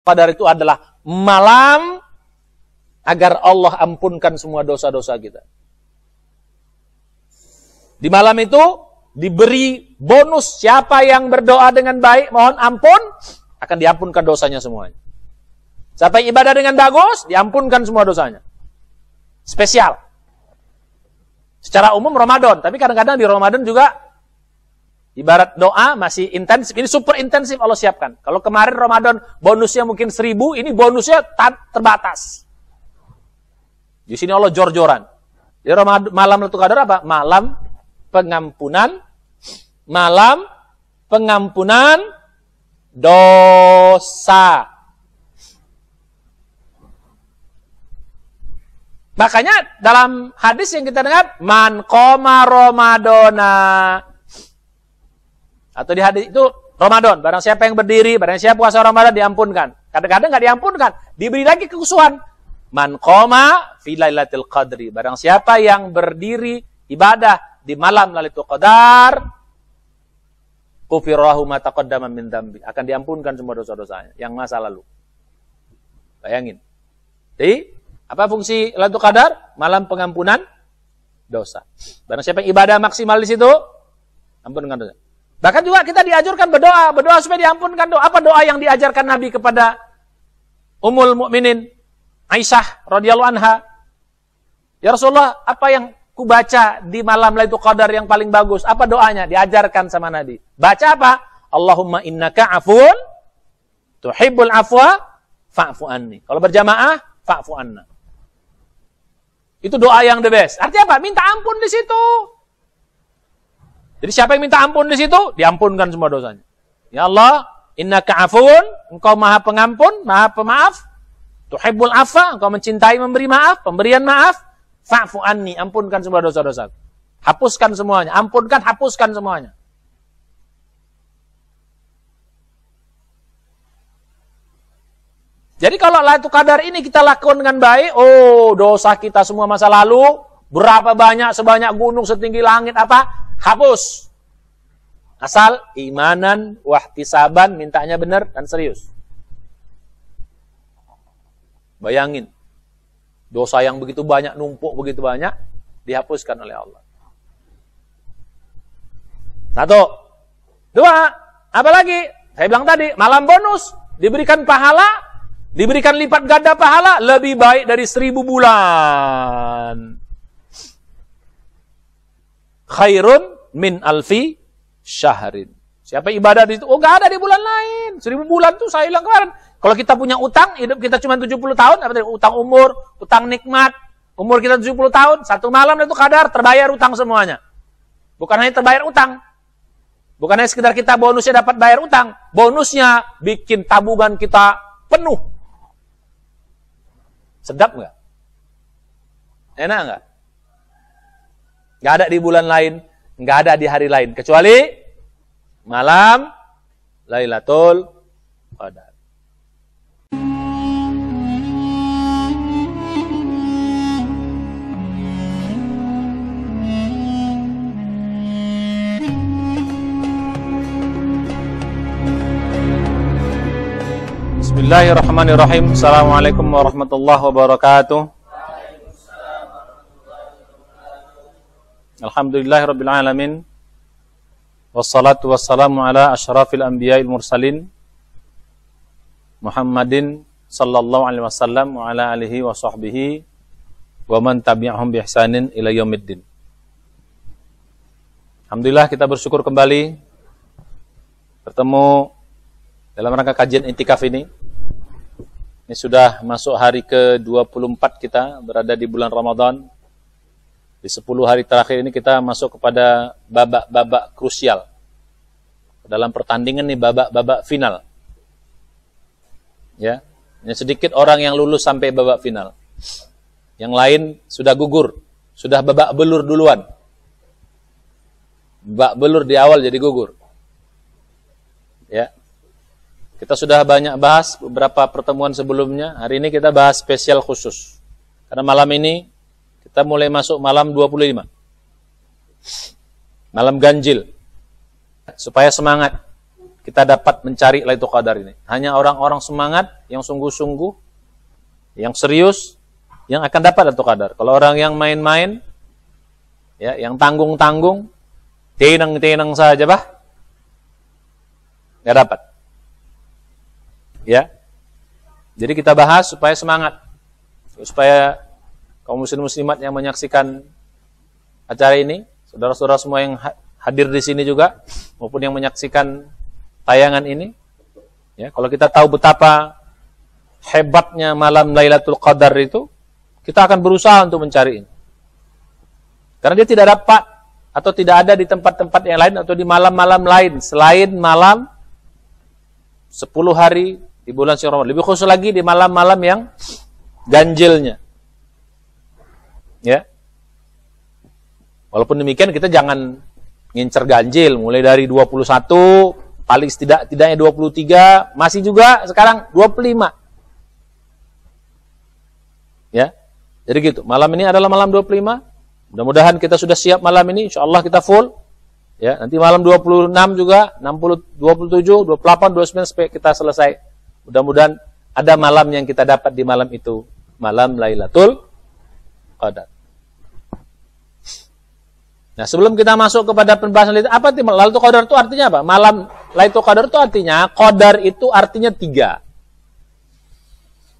Qadar itu adalah malam agar Allah ampunkan semua dosa-dosa kita. Di malam itu diberi bonus, siapa yang berdoa dengan baik, mohon ampun, akan diampunkan dosanya semuanya. Siapa yang ibadah dengan bagus, diampunkan semua dosanya. Spesial. Secara umum Ramadan, tapi kadang-kadang di Ramadan juga ibarat doa masih intensif. Ini super intensif Allah siapkan. Kalau kemarin Ramadan bonusnya mungkin 1000, ini bonusnya terbatas. Di sini Allah jor-joran. Di malam Lailatul Qadar apa? Malam pengampunan dosa. Makanya dalam hadis yang kita dengar, man qoma Ramadana. Atau di hadis itu Ramadan, barang siapa yang berdiri, barang siapa puasa Ramadan diampunkan. Kadang-kadang nggak diampunkan, diberi lagi kekhususan. Man qoma fi lailatul qadri. Barang siapa yang berdiri ibadah di malam Lailatul Qadar, kufirahu ma taqaddama min dzambi. Akan diampunkan semua dosa-dosanya yang masa lalu. Bayangin. Jadi, apa fungsi Lailatul Qadar? Malam pengampunan dosa. Barang siapa yang ibadah maksimal di situ, ampunkan dosa. Bahkan juga kita diajarkan berdoa supaya diampunkan doa. Apa doa yang diajarkan Nabi kepada Ummul Mukminin Aisyah radhiyallahu anha? Ya Rasulullah, apa yang ku baca di malam Lailatul Qadar yang paling bagus? Apa doanya? Diajarkan sama Nabi. Baca apa? Allahumma innaka afun tuhibbul afwa fa'fu anni. Kalau berjamaah, fa'fu anna. Itu doa yang the best. Artinya apa? Minta ampun di situ. Jadi siapa yang minta ampun di situ, diampunkan semua dosanya. Ya Allah, innaka afun, engkau maha pengampun, maha pemaaf. Tuhibbul afwa, engkau mencintai memberi maaf, pemberian maaf. Fa'fu anni, ampunkan semua dosa-dosa. Hapuskan semuanya, ampunkan, hapuskan semuanya. Jadi kalau Lailatul Qadar ini kita lakukan dengan baik, oh dosa kita semua masa lalu, berapa banyak, sebanyak gunung setinggi langit apa? Hapus. Asal imanan, wahtisaban, mintanya benar dan serius. Bayangin. Dosa yang begitu banyak, numpuk begitu banyak, dihapuskan oleh Allah. 1. 2. Apalagi? Saya bilang tadi, malam bonus. Diberikan pahala, diberikan lipat ganda pahala, lebih baik dari 1000 bulan. Khairun min alfi syahrin. Siapa ibadah di situ? Oh, nggak ada di bulan lain. 1000 bulan tuh saya bilang kemarin. Kalau kita punya utang, hidup kita cuma 70 tahun, apa tadi? Utang umur, utang nikmat. Umur kita 70 tahun, satu malam itu Qadar, terbayar utang semuanya. Bukan hanya terbayar utang. Bukan hanya sekedar kita bonusnya dapat bayar utang. Bonusnya bikin tabungan kita penuh. Sedap nggak? Enak nggak? Nggak ada di bulan lain, nggak ada di hari lain, kecuali malam Lailatul Qadar. Bismillahirrahmanirrahim. Assalamualaikum warahmatullahi wabarakatuh. Alhamdulillahirabbil alamin. Wassalatu wassalamu ala asyrafil anbiya'il mursalin Muhammadin sallallahu alaihi wasallam wa ala alihi wa sahbihi wa man tabi'ahum bi ihsanin ila yaumiddin. Alhamdulillah kita bersyukur kembali bertemu dalam rangka kajian intikaf ini. Ini sudah masuk hari ke-24 kita berada di bulan Ramadan. Di 10 hari terakhir ini kita masuk kepada babak-babak krusial. Dalam pertandingan nih babak-babak final. Ya, hanya sedikit orang yang lulus sampai babak final. Yang lain sudah gugur, sudah babak belur duluan. Babak belur di awal jadi gugur. Ya. Kita sudah banyak bahas beberapa pertemuan sebelumnya. Hari ini kita bahas spesial khusus. Karena malam ini kita mulai masuk malam 25. Malam ganjil. Supaya semangat. kita dapat mencari Lailatul Qadar ini. Hanya orang-orang semangat, yang sungguh-sungguh, yang serius, yang akan dapat Lailatul Qadar. Kalau orang yang main-main, ya, yang tanggung-tanggung, tenang-tenang saja, nggak dapat. Ya, jadi kita bahas supaya semangat, supaya kaum muslimat yang menyaksikan acara ini, saudara-saudara semua yang hadir di sini juga, maupun yang menyaksikan tayangan ini, ya, kalau kita tahu betapa hebatnya malam Lailatul Qadar itu, kita akan berusaha untuk mencari ini. Karena dia tidak dapat atau tidak ada di tempat-tempat yang lain atau di malam-malam lain selain malam 10 hari di bulan suci Ramadan. Lebih khusus lagi di malam-malam yang ganjilnya. Ya. Walaupun demikian kita jangan ngincer ganjil mulai dari 21, paling tidaknya 23, masih juga sekarang 25. Ya. Jadi gitu. Malam ini adalah malam 25. Mudah-mudahan kita sudah siap malam ini, insyaallah kita full. Ya, nanti malam 26 juga, 60, 27, 28, 29 sampai kita selesai. Mudah-mudahan ada malam yang kita dapat di malam itu, malam Lailatul Qadar. Nah, sebelum kita masuk kepada pembahasan apa arti Lailatul Qadar itu artinya apa? Malam Lailatul Qadar itu artinya, Qadar itu artinya 3.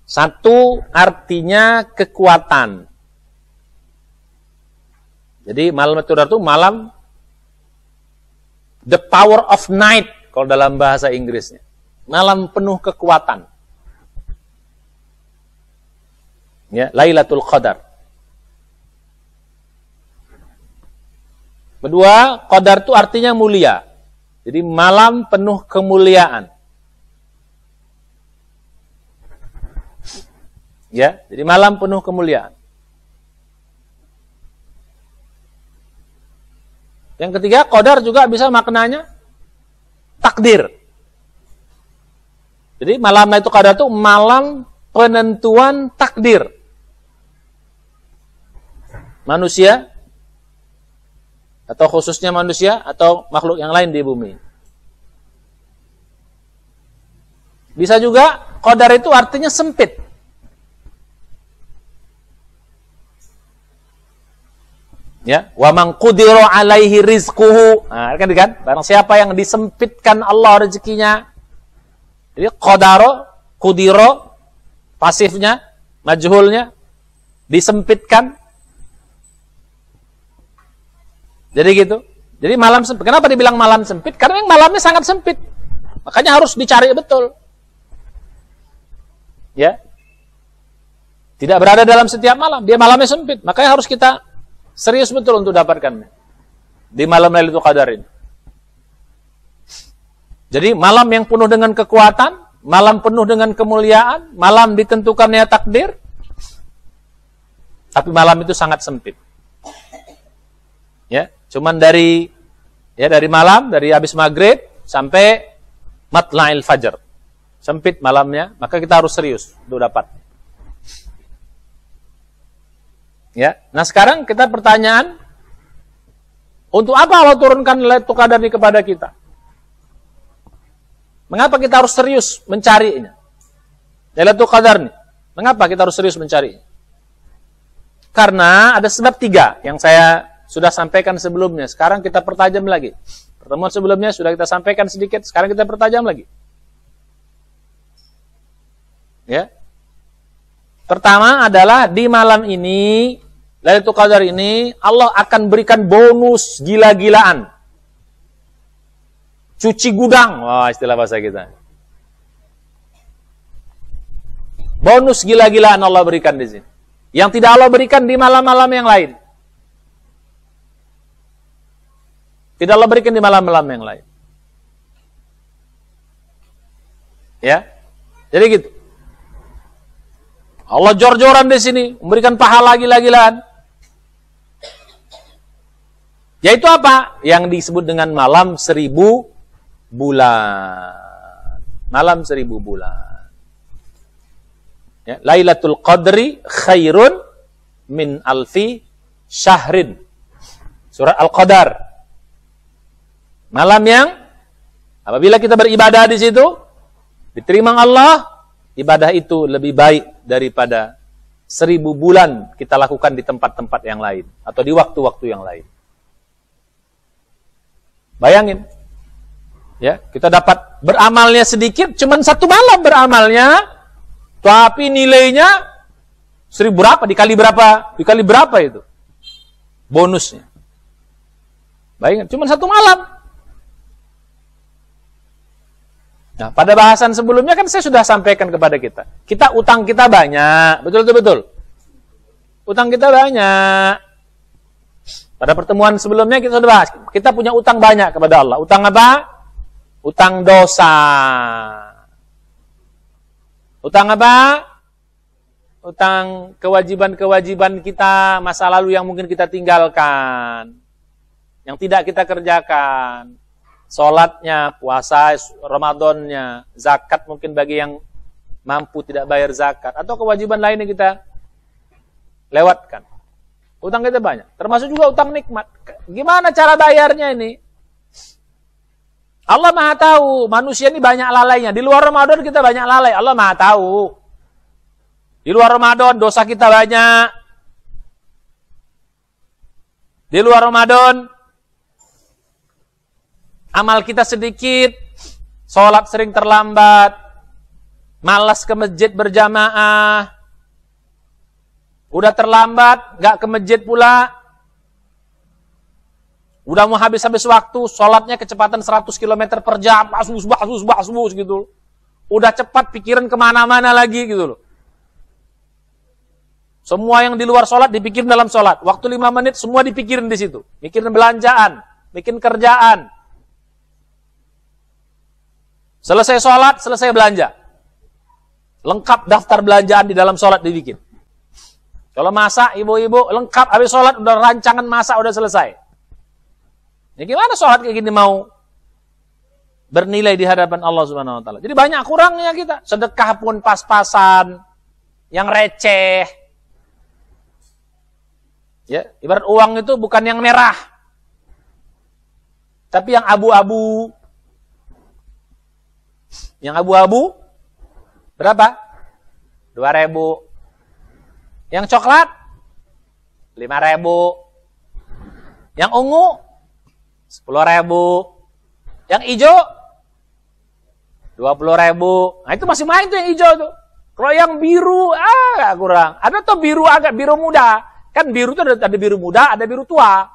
1 artinya kekuatan. Jadi malam Lailatul Qadar itu malam the power of night kalau dalam bahasa Inggrisnya. Malam penuh kekuatan. Ya, Lailatul Qadar. Kedua, Qadar itu artinya mulia. Jadi malam penuh kemuliaan. Ya, jadi malam penuh kemuliaan. Yang ketiga, Qadar juga bisa maknanya takdir. Jadi malam Lailatul Qadar itu malam penentuan takdir manusia, atau khususnya manusia atau makhluk yang lain di bumi. Bisa juga Qadar itu artinya sempit. Ya, wa man qudira alaihi rizquhu. Nah, kan barang siapa yang disempitkan Allah rezekinya. Jadi qadaro, qudiro, pasifnya, majhulnya disempitkan. Jadi gitu. Jadi malam sempit. Kenapa dibilang malam sempit? Karena yang malamnya sangat sempit. Makanya harus dicari betul. Ya. Tidak berada dalam setiap malam, dia malamnya sempit. Makanya harus kita serius betul untuk dapatkannya di malam Lailatul Qadar ini. Jadi malam yang penuh dengan kekuatan, malam penuh dengan kemuliaan, malam ditentukannya takdir, tapi malam itu sangat sempit. Ya, cuman dari malam, dari habis maghrib sampai matla'il fajar. Sempit malamnya, maka kita harus serius untuk dapat. Ya, nah sekarang kita pertanyaan, untuk apa Allah turunkan Lailatul Qadar ini kepada kita? Mengapa kita harus serius mencarinya? Lailatul Qadar ini, mengapa kita harus serius mencarinya? Karena ada sebab 3 yang saya sudah sampaikan sebelumnya. Sekarang kita pertajam lagi. Pertemuan sebelumnya sudah kita sampaikan sedikit, sekarang kita pertajam lagi. Ya. Pertama adalah di malam ini, Lailatul Qadar ini, Allah akan berikan bonus gila-gilaan. Cuci gudang. Wah, istilah bahasa kita. Bonus gila-gilaan Allah berikan di sini. Yang tidak Allah berikan di malam-malam yang lain. Tidak Allah berikan di malam-malam yang lain. Ya. Jadi gitu. Allah jor-joran di sini, memberikan pahala gila-gilaan. Yaitu apa? Yang disebut dengan malam 1000 bulan. Malam 1000 bulan. Ya, Lailatul Qadri khairun min alfi syahrin. Surat Al-Qadar. Malam yang Apabila kita beribadah di situ, diterima Allah, ibadah itu lebih baik daripada 1000 bulan kita lakukan di tempat-tempat yang lain atau di waktu-waktu yang lain. Bayangin, ya, kita dapat beramalnya sedikit, cuman 1 malam beramalnya, tapi nilainya 1000 berapa, dikali berapa itu bonusnya. Bayangin, cuman 1 malam. Nah, pada bahasan sebelumnya kan saya sudah sampaikan kepada kita. Utang kita banyak. Betul. Utang kita banyak. Pada pertemuan sebelumnya kita sudah bahas. Kita punya utang banyak kepada Allah. Utang apa? Utang dosa. Utang apa? Utang kewajiban-kewajiban kita masa lalu yang mungkin kita tinggalkan. Yang tidak kita kerjakan. Sholatnya, puasa, Ramadannya, zakat mungkin bagi yang mampu tidak bayar zakat. Atau kewajiban lain yang kita lewatkan. Utang kita banyak. Termasuk juga utang nikmat. Gimana cara bayarnya ini? Allah Maha tahu. Manusia ini banyak lalainya. Di luar Ramadan kita banyak lalai. Allah Maha tahu. Di luar Ramadan dosa kita banyak. Di luar Ramadan amal kita sedikit, sholat sering terlambat, malas ke masjid berjamaah, udah terlambat, gak ke masjid pula, udah mau habis-habis waktu, sholatnya kecepatan 100 km per jam, basus gitu, udah cepat pikiran kemana-mana lagi gitu loh. Semua yang di luar sholat dipikirin dalam sholat, waktu 5 menit semua dipikirin di situ, mikirin belanjaan, bikin kerjaan. Selesai sholat, selesai belanja. Lengkap daftar belanjaan di dalam sholat dibikin. Kalau masak, ibu-ibu, lengkap. Habis sholat, udah rancangan masak, udah selesai. Ya gimana sholat kayak gini mau bernilai di hadapan Allah Subhanahu Wa Taala? Jadi banyak kurangnya kita. Sedekah pun pas-pasan, yang receh. Ya, ibarat uang itu bukan yang merah, tapi yang abu-abu. Yang abu-abu berapa? 2.000. Yang coklat 5.000. Yang ungu 10.000. Yang hijau 20.000. Nah itu masih main tuh yang hijau tuh. Kalau yang biru agak kurang. Ada tuh biru agak biru muda. Kan biru tuh ada biru muda, ada biru tua.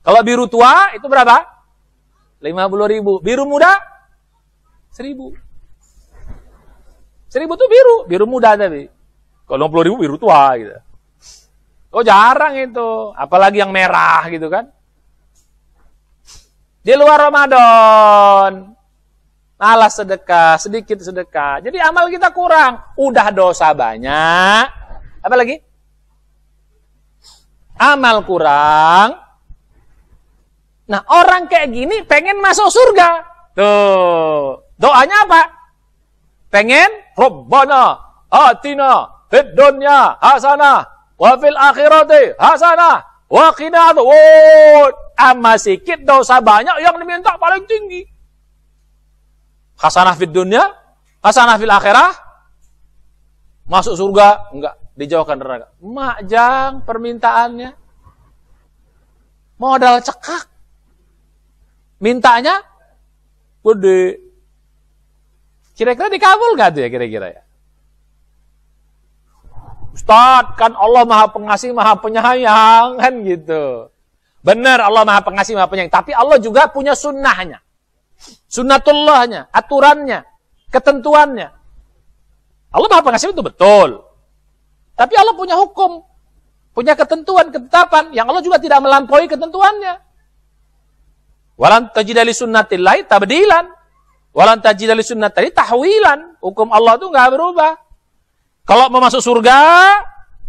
Kalau biru tua itu berapa? 50.000. Biru muda 1.000. 1.000 tuh biru muda tapi. Kalau 60.000 biru tua gitu. Oh jarang itu, apalagi yang merah gitu kan. Di luar Ramadan, malas sedekah, sedikit sedekah. Jadi amal kita kurang, udah dosa banyak. Apa lagi? Amal kurang. Nah orang kayak gini pengen masuk surga. Tuh, doanya apa? Pengen Rabbana atina fid dunya hasanah wa fil akhirati hasanah wa qina adzab. Ama sikit dosa banyak yang diminta paling tinggi. Hasanah fid dunya, hasanah fil akhirah. Masuk surga enggak, dijauhkan neraka. Makjang permintaannya. Modal cekak. Mintanya gede. Kira-kira dikabul gak tuh ya kira-kira ya? Ustaz, kan Allah Maha Pengasih, Maha Penyayang, kan gitu. Benar Allah Maha Pengasih, Maha Penyayang. Tapi Allah juga punya sunnahnya. Sunnatullahnya, aturannya, ketentuannya. Allah Maha Pengasih itu betul. Tapi Allah punya hukum. Punya ketentuan, ketetapan. Yang Allah juga tidak melampaui ketentuannya. Walan tajida li sunnatillahi tabdilan. Walan tajida li sunnatillahi tahwilan. Hukum Allah itu enggak berubah. Kalau mau masuk surga,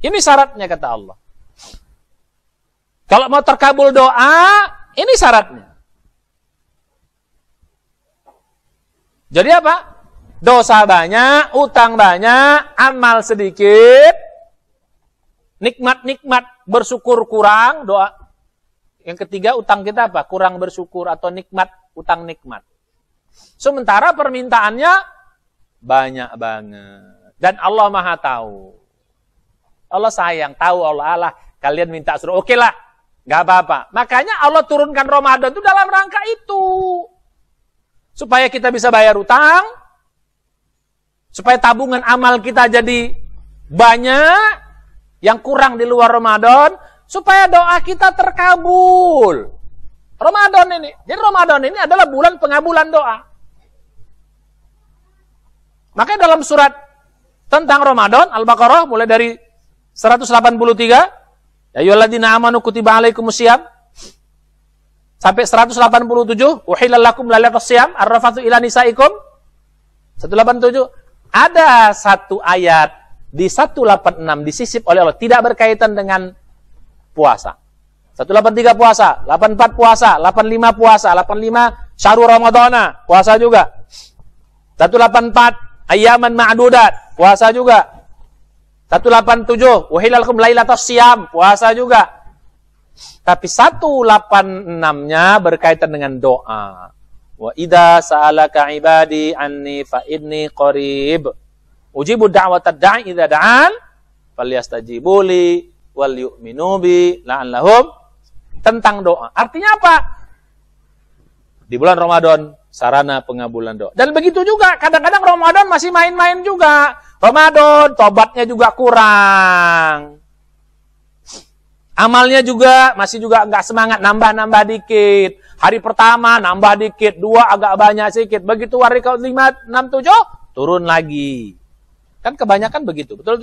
ini syaratnya kata Allah. Kalau mau terkabul doa, ini syaratnya. Jadi apa? Dosa banyak, utang banyak, amal sedikit, nikmat-nikmat bersyukur kurang, doa. Yang ketiga, utang kita apa? Kurang bersyukur atau nikmat, utang nikmat. Sementara permintaannya banyak banget. Dan Allah Maha tahu. Allah sayang, tahu Allah kalian minta suruh, oke lah, nggak apa-apa. Makanya Allah turunkan Ramadan itu dalam rangka itu. Supaya kita bisa bayar utang, supaya tabungan amal kita jadi banyak, yang kurang di luar Ramadan, supaya doa kita terkabul. Ramadan ini. Jadi Ramadan ini adalah bulan pengabulan doa. Makanya dalam surat tentang Ramadan, Al-Baqarah, mulai dari 183, ya ayyuhalladzina amanu kutiba alaikumusiyam, sampai 187, uhillal lakum lailatas siyam, ar-rafathu ila nisaikum, 187. Ada satu ayat di 186 disisip oleh Allah, tidak berkaitan dengan puasa. 183 puasa, 84 puasa, 85 puasa, 85 syahrul ramadhana, puasa juga. 184 ayyaman ma'dudat, puasa juga. 187 uhillal lakum lailatas siyam, puasa juga. Tapi 186-nya berkaitan dengan doa. Wa idza sa'alaka ibadi anni fa inni qarib. Ujibu da'watad da'i idza da'an falyastajibu li wal yu'minu bi la'allahum. Tentang doa. Artinya apa? Di bulan Ramadan sarana pengabulan doa. Dan begitu juga kadang-kadang Ramadan masih main-main juga. Ramadan tobatnya juga kurang. Amalnya juga masih juga enggak semangat, nambah-nambah dikit. Hari pertama nambah dikit, 2 agak banyak sedikit. Begitu hari ke-5, 6, 7 turun lagi. Kan kebanyakan begitu. Betul.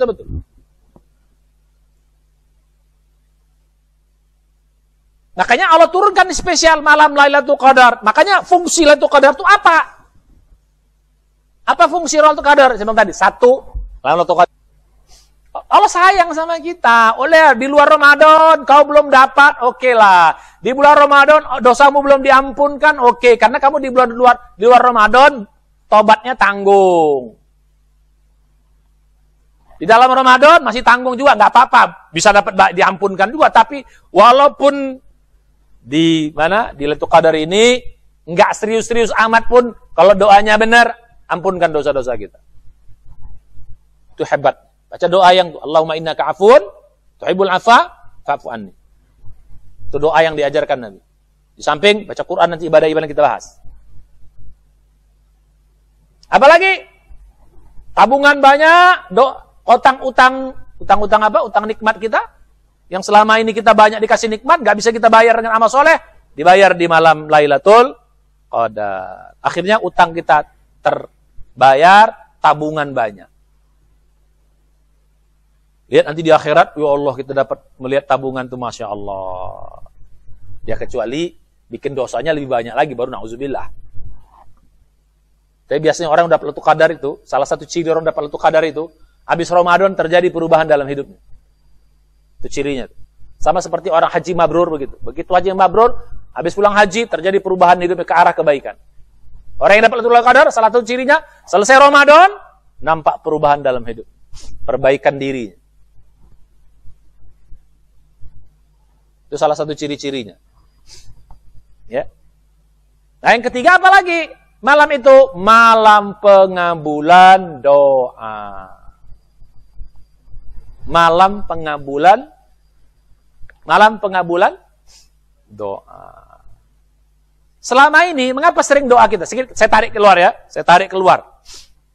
Makanya Allah turunkan spesial malam Lailatul Qadar. Makanya fungsi Lailatul Qadar itu apa? Apa fungsi Lailatul Qadar? Saya bilang tadi, 1, Lailatul Qadar. Allah sayang sama kita. Oleh di luar Ramadan kau belum dapat, oke lah. Di bulan Ramadan dosamu belum diampunkan, oke. Karena kamu di luar Ramadan tobatnya tanggung. Di dalam Ramadan masih tanggung juga, nggak apa-apa. Bisa dapat diampunkan juga. Tapi walaupun di Lailatul Qadar ini nggak serius-serius amat pun, kalau doanya benar, ampunkan dosa-dosa kita. Itu hebat. Baca doa yang Allahumma innaka afun tuhibbul afa fa'fu anni. Itu doa yang diajarkan Nabi. Di samping baca Quran, nanti ibadah-ibadah kita bahas. Apalagi tabungan banyak, utang-utang apa? Utang nikmat kita. Yang selama ini kita banyak dikasih nikmat, gak bisa kita bayar dengan amal soleh, dibayar di malam Lailatul Qadar. Akhirnya utang kita terbayar, tabungan banyak. Lihat nanti di akhirat, ya Allah kita dapat melihat tabungan itu, Masya Allah. Ya kecuali bikin dosanya lebih banyak lagi, baru na'udzubillah. Tapi biasanya orang dapat Lailatul Qadar itu, salah satu ciri orang dapat Lailatul Qadar itu, habis Ramadan terjadi perubahan dalam hidupnya. Itu cirinya. Sama seperti orang haji mabrur begitu. Begitu haji mabrur, habis pulang haji terjadi perubahan hidupnya ke arah kebaikan. Orang yang dapat Lailatul Qadar, salah satu cirinya, selesai Ramadan, nampak perubahan dalam hidup. Perbaikan dirinya. Itu salah satu ciri-cirinya. Ya. Nah, yang ketiga apa lagi? Malam itu malam pengabulan doa. Malam pengabulan doa. Selama ini mengapa sering doa kita? Saya tarik keluar ya,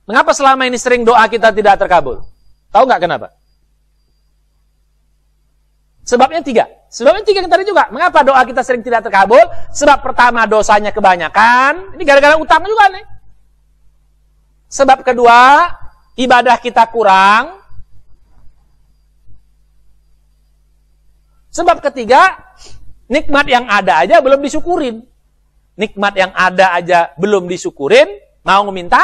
Mengapa selama ini sering doa kita tidak terkabul? Tahu nggak kenapa? Sebabnya 3. Sebabnya 3 yang tadi juga. Mengapa doa kita sering tidak terkabul? Sebab pertama dosanya kebanyakan. Ini gara-gara utang juga nih. Sebab kedua, ibadah kita kurang. Sebab ketiga, nikmat yang ada aja belum disyukurin. Nikmat yang ada aja belum disyukurin, mau minta,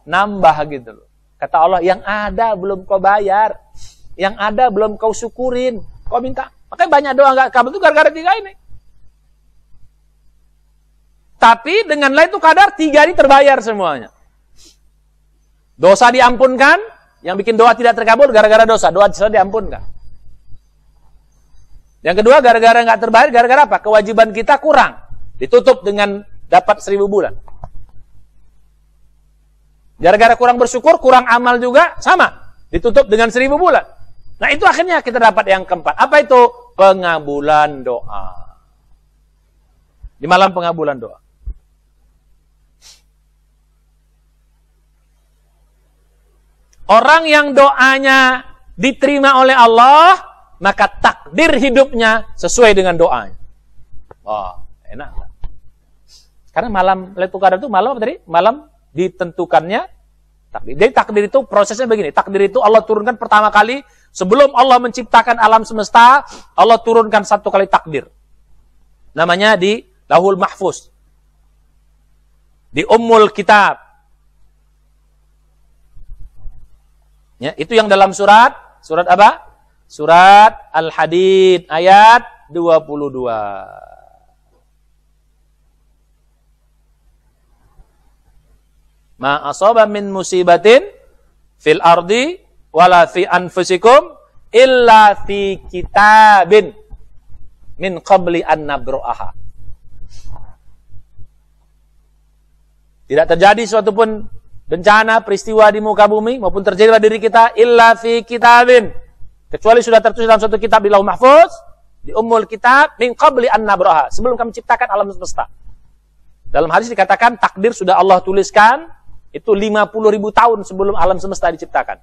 nambah gitu loh. Kata Allah, yang ada belum kau bayar, yang ada belum kau syukurin, kau minta. Makanya banyak doa nggak kabul itu gara-gara 3 ini. Tapi dengan Lailatul Qadar 3 ini terbayar semuanya. Dosa diampunkan. Yang bikin doa tidak terkabul gara-gara dosa. Doa diampunkan. Yang kedua, gara-gara nggak terbayar, gara-gara apa? Kewajiban kita kurang. Ditutup dengan dapat 1000 bulan. Gara-gara kurang bersyukur, kurang amal juga, sama. Ditutup dengan 1000 bulan. Nah itu akhirnya kita dapat yang keempat. Apa itu? Pengabulan doa. Di malam pengabulan doa. Orang yang doanya diterima oleh Allah, maka takdir hidupnya sesuai dengan doanya. Wah, enak. Karena malam Lailatul Qadar itu malam apa tadi? Malam ditentukannya takdir. Jadi takdir itu prosesnya begini. Takdir itu Allah turunkan pertama kali sebelum Allah menciptakan alam semesta, Allah turunkan satu kali takdir. Namanya di Lauhul Mahfuz. Di Ummul Kitab. Ya, itu yang dalam surat apa? Surat Al-Hadid ayat 22. Ma asaba min musibatin fil ardi wala fi anfusikum illa fi kitabin min qabli an nabru'aha. Tidak terjadi suatu pun bencana, peristiwa di muka bumi maupun terjadi pada diri kita illa fi kitabin, kecuali sudah tertulis dalam suatu kitab di Lauh Mahfuz, di Ummul Kitab min qabli an nabraha, sebelum kami ciptakan alam semesta. Dalam hadis dikatakan takdir sudah Allah tuliskan itu 50.000 tahun sebelum alam semesta diciptakan.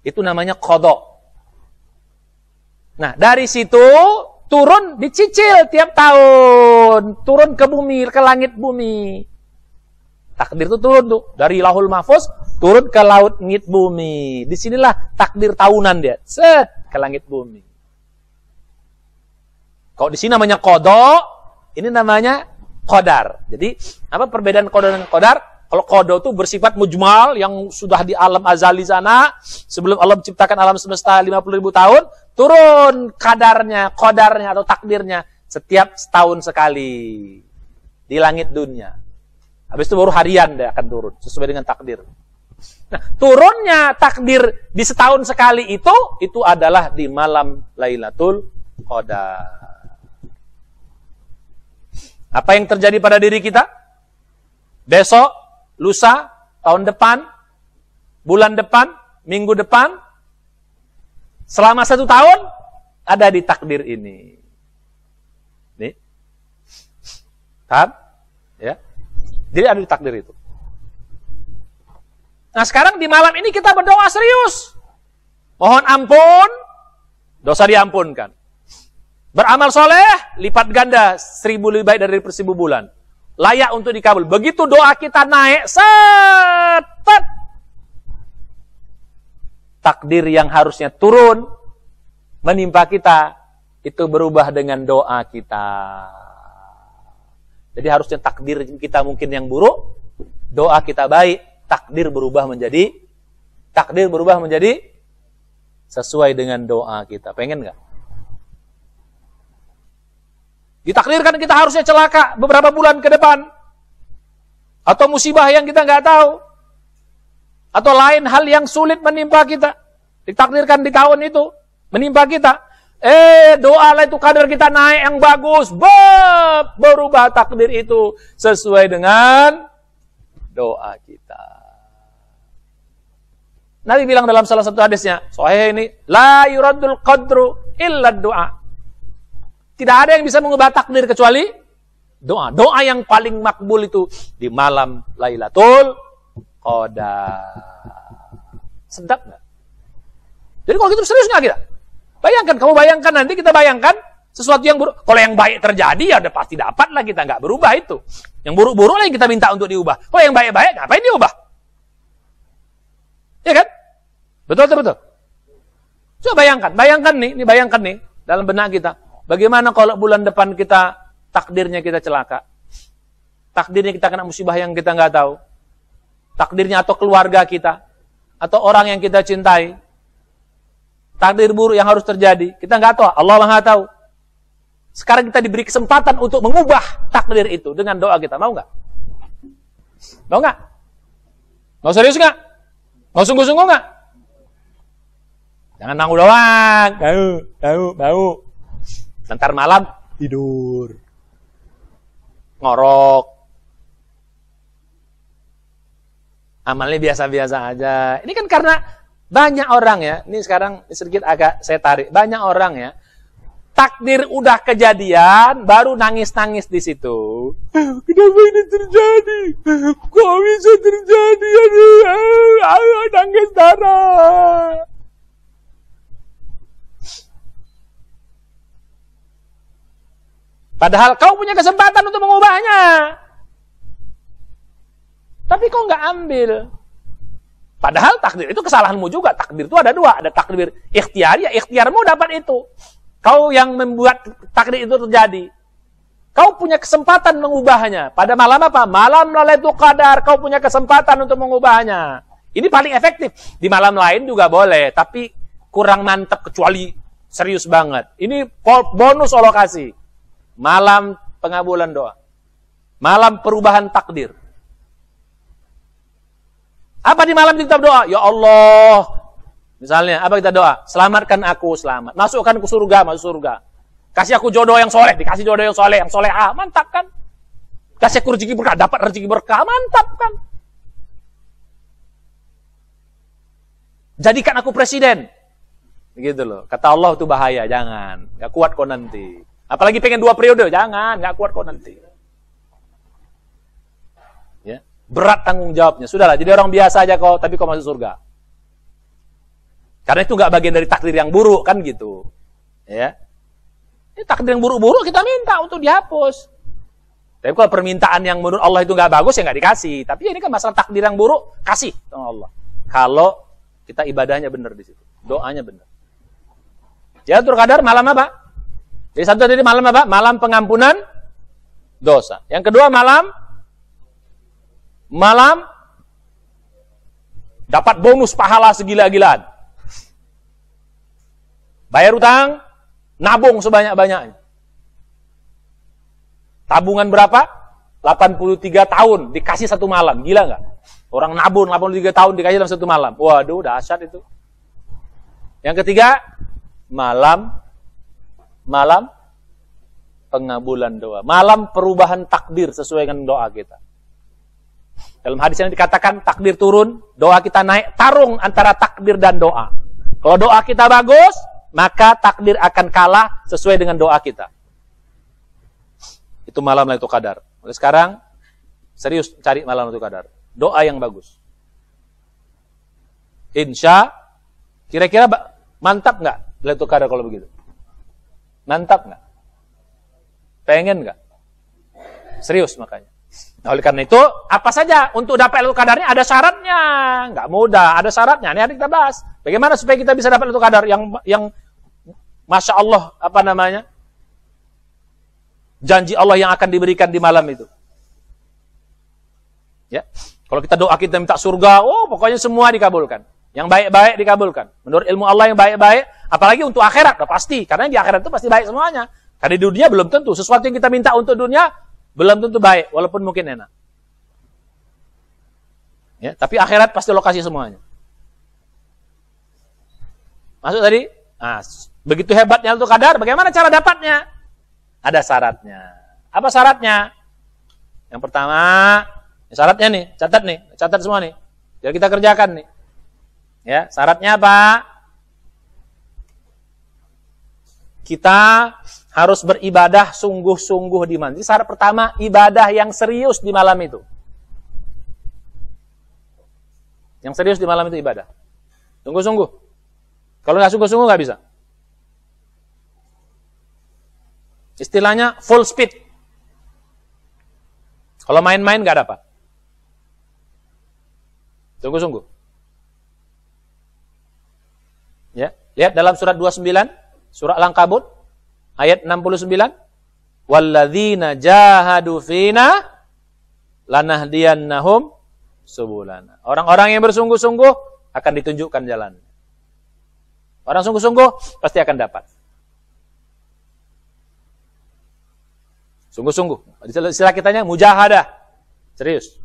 Itu namanya qada. Nah, dari situ turun dicicil tiap tahun, turun ke bumi, ke langit bumi. Takdir itu turun tuh dari Lauhul Mahfuz turun ke langit bumi. Disinilah takdir tahunan dia, set ke langit bumi. Kalau di sini namanya qada, ini namanya qadar. Jadi apa perbedaan qada dengan qadar? Kalau qada itu bersifat mujmal yang sudah di alam azali sana sebelum Allah menciptakan alam semesta 50.000 tahun, turun qadarnya atau takdirnya setiap setahun sekali di langit dunia. Habis itu baru harian dia akan turun sesuai dengan takdir. Nah, turunnya takdir di setahun sekali itu adalah di malam Lailatul Qadar. Apa yang terjadi pada diri kita? Besok, lusa, tahun depan, bulan depan, minggu depan, selama 1 tahun ada di takdir ini. Nih. Paham? Ya. Jadi ada di takdir itu. Nah sekarang di malam ini kita berdoa serius. Mohon ampun, dosa diampunkan. Beramal soleh, lipat ganda 1000 lebih baik dari 1000 bulan. Layak untuk dikabul. Begitu doa kita naik, setet. Takdir yang harusnya turun, menimpa kita, itu berubah dengan doa kita. Jadi harusnya takdir kita mungkin yang buruk, doa kita baik, takdir berubah menjadi sesuai dengan doa kita. Pengen nggak? Ditakdirkan kita harusnya celaka beberapa bulan ke depan, atau musibah yang kita nggak tahu, atau lain hal yang sulit menimpa kita, ditakdirkan di tahun itu menimpa kita. Doa Lailatul Qadar kita naik yang bagus, berubah takdir itu sesuai dengan doa kita. Nabi bilang dalam salah satu hadisnya, sahih ini, la yuradul qadru illa doa. Tidak ada yang bisa mengubah takdir kecuali doa. Doa yang paling makbul itu di malam Lailatul Qadar. Sedap nggak? Jadi kalau gitu serius nggak kita? Bayangkan, kamu bayangkan nanti kita bayangkan sesuatu yang buruk. Kalau yang baik terjadi ya udah pasti dapat lah, kita nggak berubah itu. Yang buruk-buruk lah yang kita minta untuk diubah. Kalau yang baik-baik ngapain diubah? Ya kan? Betul. Coba bayangkan nih dalam benak kita. Bagaimana kalau bulan depan kita takdirnya kita celaka? Takdirnya kita kena musibah yang kita nggak tahu. Takdirnya atau keluarga kita atau orang yang kita cintai. Takdir buruk yang harus terjadi, kita nggak tahu, Allah nggak tahu. Sekarang kita diberi kesempatan untuk mengubah takdir itu dengan doa kita, mau nggak? Mau nggak? Mau serius nggak? Mau sungguh-sungguh nggak? Jangan nanggu doang. Bau. Ntar malam tidur. Ngorok. Amalnya biasa-biasa aja. Ini kan karena banyak orang ya. Ini sekarang sedikit agak saya tarik. Banyak orang ya. Takdir udah kejadian, baru nangis-nangis di situ. Kenapa ini terjadi? Kok bisa terjadi? Aduh, nangis darah. Padahal kau punya kesempatan untuk mengubahnya. Tapi kau nggak ambil. Padahal takdir itu kesalahanmu juga. Takdir itu ada dua. Ada takdir ikhtiar, ya ikhtiarmu dapat itu. Kau yang membuat takdir itu terjadi. Kau punya kesempatan mengubahnya. Pada malam apa? Malam Lailatul Qadar. Kau punya kesempatan untuk mengubahnya. Ini paling efektif. Di malam lain juga boleh. Tapi kurang mantap kecuali serius banget. Ini bonus Allah kasih. Malam pengabulan doa. Malam perubahan takdir. Apa di malam kita doa? Ya Allah. Misalnya, apa kita doa? Selamatkan aku, selamat. Masukkan ke surga, masuk surga. Kasih aku jodoh yang soleh, dikasih jodoh yang soleh. Mantap kan? Kasih aku rezeki berkah, dapat rezeki berkah, mantap kan? Jadikan aku presiden. Begitu loh. Kata Allah itu bahaya, jangan. Gak kuat kau nanti. Apalagi pengen 2 periode, jangan. Gak kuat kau nanti. Ya. Berat tanggung jawabnya. Sudahlah, jadi orang biasa aja kau, tapi kau masuk surga. Karena itu nggak bagian dari takdir yang buruk kan gitu, ya. Ini takdir yang buruk-buruk kita minta untuk dihapus. Tapi kalau permintaan yang menurut Allah itu nggak bagus ya nggak dikasih. Tapi ini kan masalah takdir yang buruk kasih sama Allah. Kalau kita ibadahnya benar di situ, doanya benar. Lailatul Qadar malam apa? Jadi satu tadi malam apa? Malam pengampunan dosa. Yang kedua malam dapat bonus pahala segila-gilaan. Bayar utang, nabung sebanyak-banyaknya. Tabungan berapa? 83 tahun, dikasih 1 malam. Gila nggak? Orang nabung 83 tahun, dikasih dalam 1 malam. Waduh, dahsyat itu. Yang ketiga, malam pengabulan doa. Malam perubahan takdir sesuai dengan doa kita. Dalam hadis yang dikatakan, takdir turun, doa kita naik, tarung antara takdir dan doa. Kalau doa kita bagus, maka takdir akan kalah sesuai dengan doa kita. Itu malam Lailatul Qadar. Mulai sekarang, serius cari malam Lailatul Qadar. Doa yang bagus. Insya, kira-kira mantap nggak Lailatul Qadar kalau begitu? Mantap nggak? Pengen nggak? Serius makanya. Nah, oleh karena itu, apa saja untuk dapat Lailatul Qadarnya ada syaratnya. Nggak mudah, ada syaratnya. Ini hari kita bahas. Bagaimana supaya kita bisa dapat Lailatul Qadar yang Masya Allah, apa namanya? Janji Allah yang akan diberikan di malam itu. Ya. Kalau kita doa kita minta surga, pokoknya semua dikabulkan. Yang baik-baik dikabulkan. Menurut ilmu Allah yang baik-baik, apalagi untuk akhirat, pasti. Karena di akhirat itu pasti baik semuanya. Karena di dunia belum tentu. Sesuatu yang kita minta untuk dunia, belum tentu baik, walaupun mungkin enak. Ya, tapi akhirat pasti lokasi semuanya. Masuk tadi? Nah, begitu hebatnya Lailatul Qadar, bagaimana cara dapatnya? Ada syaratnya. Apa syaratnya? Yang pertama, syaratnya nih, catat semua nih. Biar kita kerjakan nih. Ya, syaratnya apa? Kita harus beribadah sungguh-sungguh di malam. Jadi syarat pertama, ibadah yang serius di malam itu. Yang serius di malam itu ibadah. Sungguh-sungguh. Kalau nggak sungguh-sungguh nggak bisa. Istilahnya full speed. Kalau main-main nggak dapat. Sungguh-sungguh. Ya, lihat dalam surat 29, surah Al-Ankabut, ayat 69. Walladzina jahadu fina lanahdiyannahum subulana. Orang-orang yang bersungguh-sungguh akan ditunjukkan jalan. Orang sungguh-sungguh pasti akan dapat. Sungguh-sungguh. Istilah kitanya mujahadah. Serius.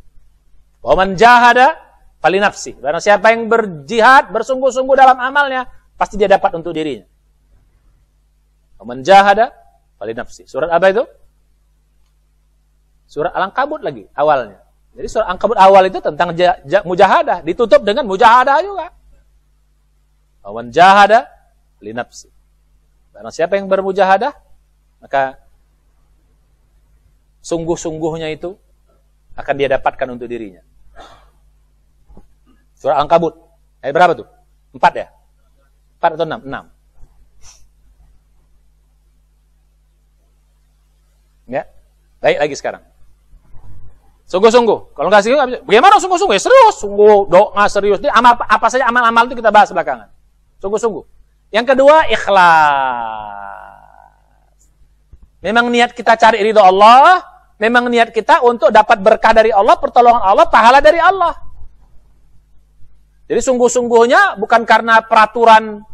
Wa man jahada falinafsi. Barang siapa yang berjihad, bersungguh-sungguh dalam amalnya, pasti dia dapat untuk dirinya. Man jahada falinafsi. Surat apa itu? Surat Al-Ankabut lagi awalnya. Jadi surat Al-Ankabut awal itu tentang mujahadah, ditutup dengan mujahadah juga. Man jahada falinafsi. Karena siapa yang bermujahadah, maka sungguh-sungguhnya itu akan dia dapatkan untuk dirinya. Surah Al-Ankabut. Ayat berapa tuh? 4 ya? 4 atau 6? 6. Ya. Baik lagi sekarang. Sungguh-sungguh. Kalau nggak serius, bagaimana sungguh-sungguh? Ya serius. Sungguh, doa serius. Jadi apa saja amal-amal itu kita bahas belakangan. Sungguh-sungguh. Yang kedua, ikhlas. Memang niat kita cari ridho Allah. Memang niat kita untuk dapat berkah dari Allah, pertolongan Allah, pahala dari Allah. Jadi sungguh-sungguhnya bukan karena peraturan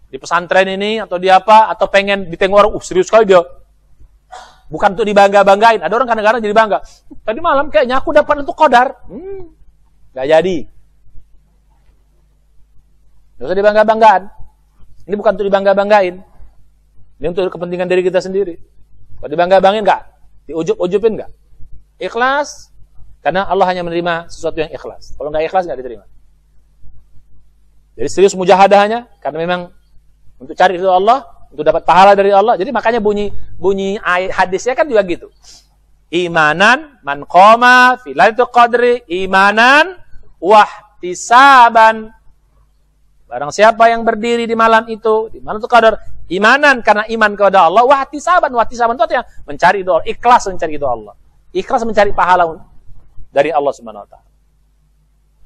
di pesantren ini atau di apa, atau pengen ditengok orang, serius sekali dia. Bukan untuk dibangga-banggain. Ada orang kadang-kadang jadi bangga. Tadi malam kayaknya aku dapat untuk qadar. Gak jadi. Gak usah dibangga-banggaan. Ini bukan untuk dibangga-banggain. Ini untuk kepentingan diri kita sendiri. Kalau dibangga-banggain enggak? Diujub-ujubin enggak? Ikhlas. Karena Allah hanya menerima sesuatu yang ikhlas. Kalau enggak ikhlas enggak diterima. Jadi serius mujahadahnya karena memang untuk cari ridho Allah, untuk dapat pahala dari Allah. Jadi makanya bunyi hadisnya kan juga gitu. Imanan man qoma fi lailatul qadri imanan wahtisaban. Barang siapa yang berdiri di malam itu, di malam Qadar, imanan karena iman kepada Allah, wahtisaban. Wahtisaban itu artinya mencari ridho Allah, ikhlas mencari ridho Allah. Ikhlas mencari pahala dari Allah Subhanahu wa taala.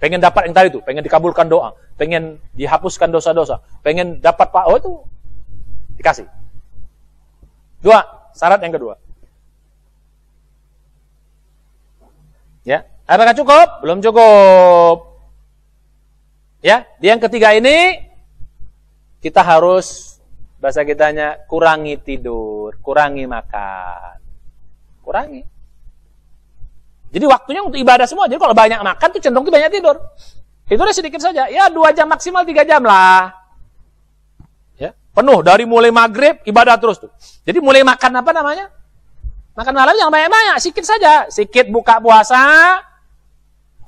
Pengen dapat yang tadi itu, pengen dikabulkan doa, pengen dihapuskan dosa-dosa, pengen dapat itu dikasih. Dua, syarat yang kedua. Ya, apakah cukup? Belum cukup. Ya, yang ketiga ini kita harus bahasa kitanya kurangi tidur, kurangi makan. Kurangi. Jadi waktunya untuk ibadah semua. Jadi kalau banyak makan tuh cenderung banyak tidur. Tidurnya sedikit saja. Ya 2 jam maksimal 3 jam lah. Ya, penuh dari mulai maghrib ibadah terus tuh. Jadi mulai makan apa namanya? Makan malam yang banyak-banyak, sedikit saja. Sedikit buka puasa.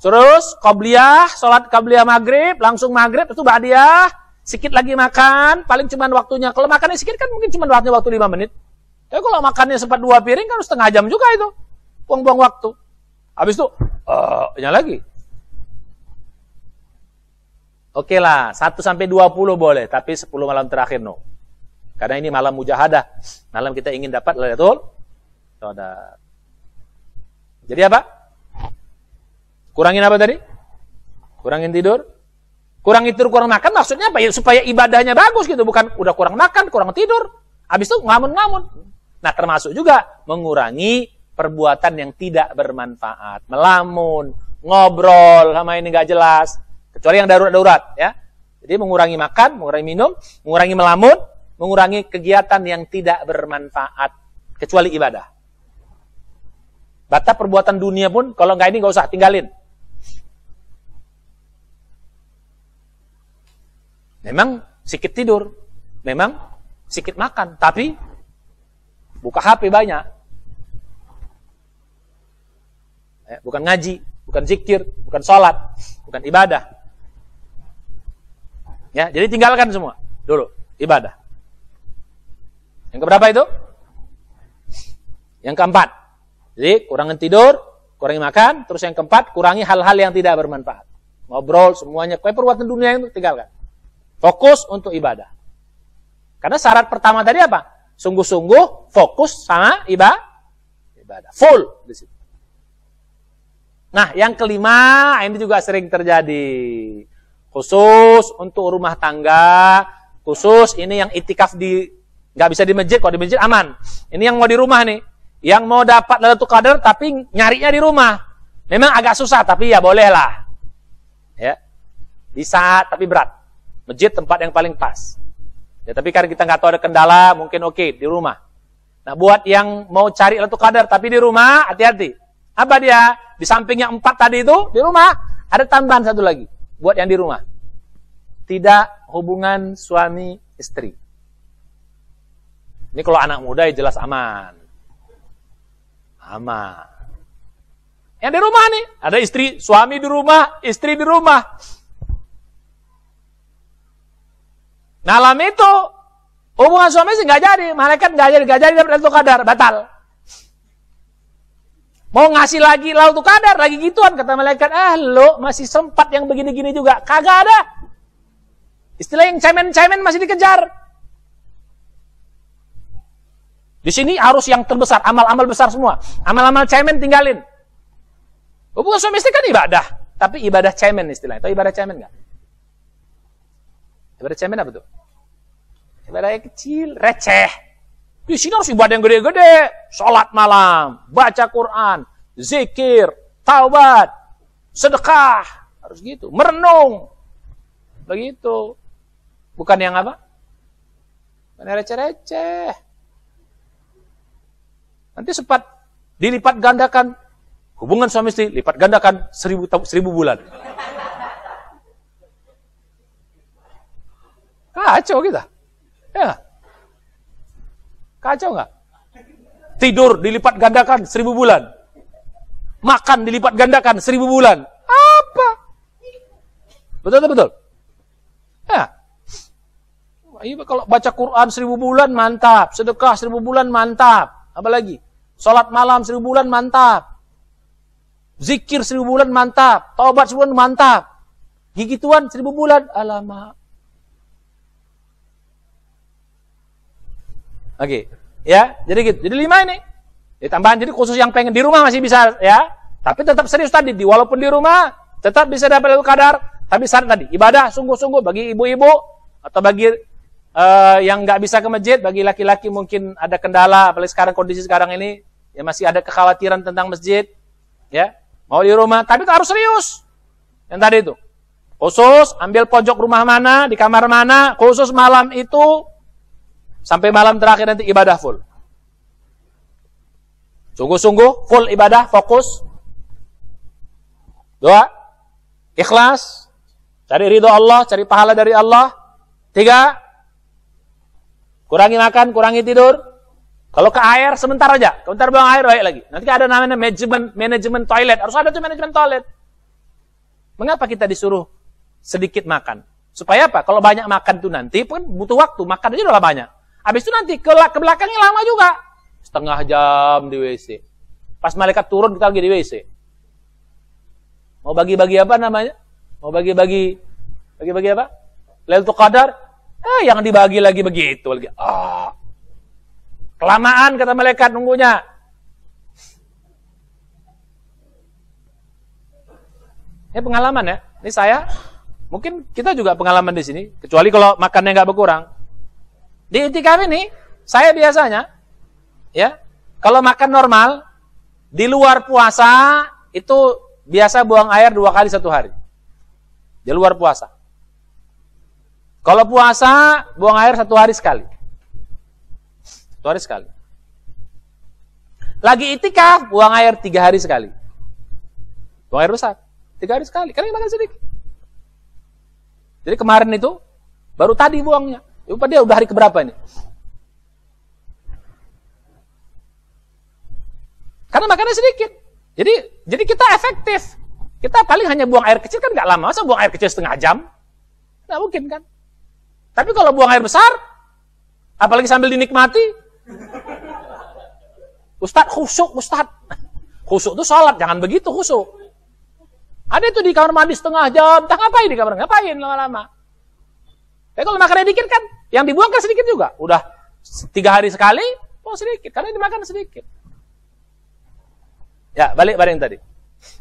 Terus qabliyah, salat qabliyah maghrib, langsung maghrib itu ba'diyah. Sedikit lagi makan, paling cuma waktunya. Kalau makannya sedikit kan mungkin cuma waktu 5 menit. Tapi kalau makannya sempat 2 piring kan setengah jam juga itu. Buang-buang waktu. Habis itu, lagi. Oke lah, 1-20 boleh, tapi 10 malam terakhir no. Karena ini malam mujahadah. Malam kita ingin dapat Lailatul Qadar. Jadi apa? Kurangin apa tadi? Kurangin tidur. Kurangin tidur, kurang makan maksudnya apa? Ya, supaya ibadahnya bagus gitu. Bukan udah kurang makan, kurang tidur. Habis itu ngamun-ngamun. Nah termasuk juga mengurangi perbuatan yang tidak bermanfaat. Melamun, ngobrol sama ini gak jelas. Kecuali yang darurat-darurat ya. Jadi mengurangi makan, mengurangi minum, mengurangi melamun, mengurangi kegiatan yang tidak bermanfaat. Kecuali ibadah. Batas perbuatan dunia pun kalau nggak ini nggak usah, tinggalin. Memang sedikit tidur, memang sedikit makan, tapi buka HP banyak. Bukan ngaji, bukan zikir, bukan sholat, bukan ibadah. Ya, jadi tinggalkan semua dulu ibadah. Yang keberapa itu? Yang keempat. Jadi kurangi tidur, kurangi makan, terus yang keempat kurangi hal-hal yang tidak bermanfaat. Ngobrol semuanya, perbuatan dunia itu tinggalkan. Fokus untuk ibadah. Karena syarat pertama tadi apa? Sungguh-sungguh fokus sama ibadah. Full di situ. Nah, yang kelima, ini juga sering terjadi. Khusus untuk rumah tangga, khusus ini yang itikaf nggak bisa di masjid, kalau di masjid aman. Ini yang mau di rumah nih, yang mau dapat Lailatul Qadar tapi nyarinya di rumah. Memang agak susah, tapi ya boleh lah. Ya, bisa, tapi berat. Masjid tempat yang paling pas. Ya, tapi kan kita nggak tahu ada kendala, mungkin oke di rumah. Nah, buat yang mau cari Lailatul Qadar tapi di rumah, hati-hati. Apa dia? Di samping yang 4 tadi itu, di rumah, ada tambahan satu lagi. Buat yang di rumah. Tidak hubungan suami istri. Ini kalau anak muda ya jelas aman. Aman. Yang di rumah nih, ada istri, suami di rumah, istri di rumah. Malam itu hubungan suami sih nggak jadi, malaikat nggak jadi dapat Lailatul Qadar, batal. Mau ngasih lagi Lailatul Qadar, lagi gituan kata malaikat, lo masih sempat yang begini-gini juga, kagak ada. Istilah yang cemen-cemen masih dikejar. Di sini harus yang terbesar, amal-amal besar semua, amal-amal cemen tinggalin. Hubungan suami istri kan ibadah, tapi ibadah cemen istilahnya. Tahu ibadah cemen nggak? Ibadah cemen apa tuh? Ibadah yang kecil, receh. Di sini harus ibadah yang gede-gede. Sholat malam, baca Quran, zikir, taubat, sedekah. Harus gitu. Merenung. Begitu. Bukan yang apa? Bukan yang receh-receh. Nanti sempat dilipat gandakan. Hubungan suami istri, lipat gandakan 1000 bulan. Kacau kita. Ya. Kacau nggak? Tidur dilipat gandakan 1000 bulan. Makan dilipat gandakan 1000 bulan. Apa? Betul. Ya. Kalau baca Quran 1000 bulan mantap. Sedekah 1000 bulan mantap. Apalagi? Salat malam 1000 bulan mantap. Zikir 1000 bulan mantap. Taubat 1000 bulan mantap. Gigituan 1000 bulan. Alamak. Oke, ya, jadi gitu. Jadi 5 ini. Ya, tambahan jadi khusus yang pengen di rumah masih bisa ya. Tapi tetap serius tadi, walaupun di rumah tetap bisa dapat Lailatul Qadar. Tapi syarat tadi, ibadah sungguh-sungguh bagi ibu-ibu atau bagi yang nggak bisa ke masjid, bagi laki-laki mungkin ada kendala, apalagi sekarang kondisi sekarang ini ya masih ada kekhawatiran tentang masjid, ya. Mau di rumah, tapi harus serius. Yang tadi itu. Khusus ambil pojok rumah mana, di kamar mana, khusus malam itu sampai malam terakhir nanti ibadah full. Sungguh-sungguh, full ibadah, fokus. 2, ikhlas. Cari ridho Allah, cari pahala dari Allah. 3, kurangi makan, kurangi tidur. Kalau ke air, sebentar aja. Sebentar buang air, baik lagi. Nanti ada namanya manajemen toilet. Harus ada tuh manajemen toilet. Mengapa kita disuruh sedikit makan? Supaya apa? Kalau banyak makan tuh nanti pun butuh waktu. Makan aja udah banyak. Habis itu nanti ke belakangnya lama juga. Setengah jam di WC. Pas malaikat turun kita lagi di WC. Mau bagi-bagi apa namanya? Mau bagi-bagi apa? Lailatul Qadar. Yang dibagi lagi begitu lagi. Kelamaan kata malaikat nunggunya. Ini pengalaman ya. Ini saya. Mungkin kita juga pengalaman di sini. Kecuali kalau makannya nggak berkurang. Di i'tikaf ini, saya biasanya, ya, kalau makan normal, di luar puasa, itu biasa buang air 2 kali 1 hari. Di luar puasa. Kalau puasa, buang air 1 hari sekali. 1 hari sekali. Lagi i'tikaf, buang air 3 hari sekali. Buang air besar. 3 hari sekali. Karena makan sedikit. Jadi kemarin itu, baru tadi buangnya. Dia udah hari keberapa ini? Karena makannya sedikit. Jadi kita efektif. Kita paling hanya buang air kecil kan nggak lama. Masa buang air kecil setengah jam? Nggak mungkin kan? Tapi kalau buang air besar, apalagi sambil dinikmati, Ustadz khusyuk, Ustadz. Khusyuk itu sholat, jangan begitu khusyuk. Ada itu di kamar mandi setengah jam, tak ngapain di kamar? Ngapain lama-lama? Kalau makannya dikit kan, yang dibuang kan sedikit juga. Udah 3 hari sekali, buang sedikit. Karena dimakan sedikit. Ya, balik yang tadi.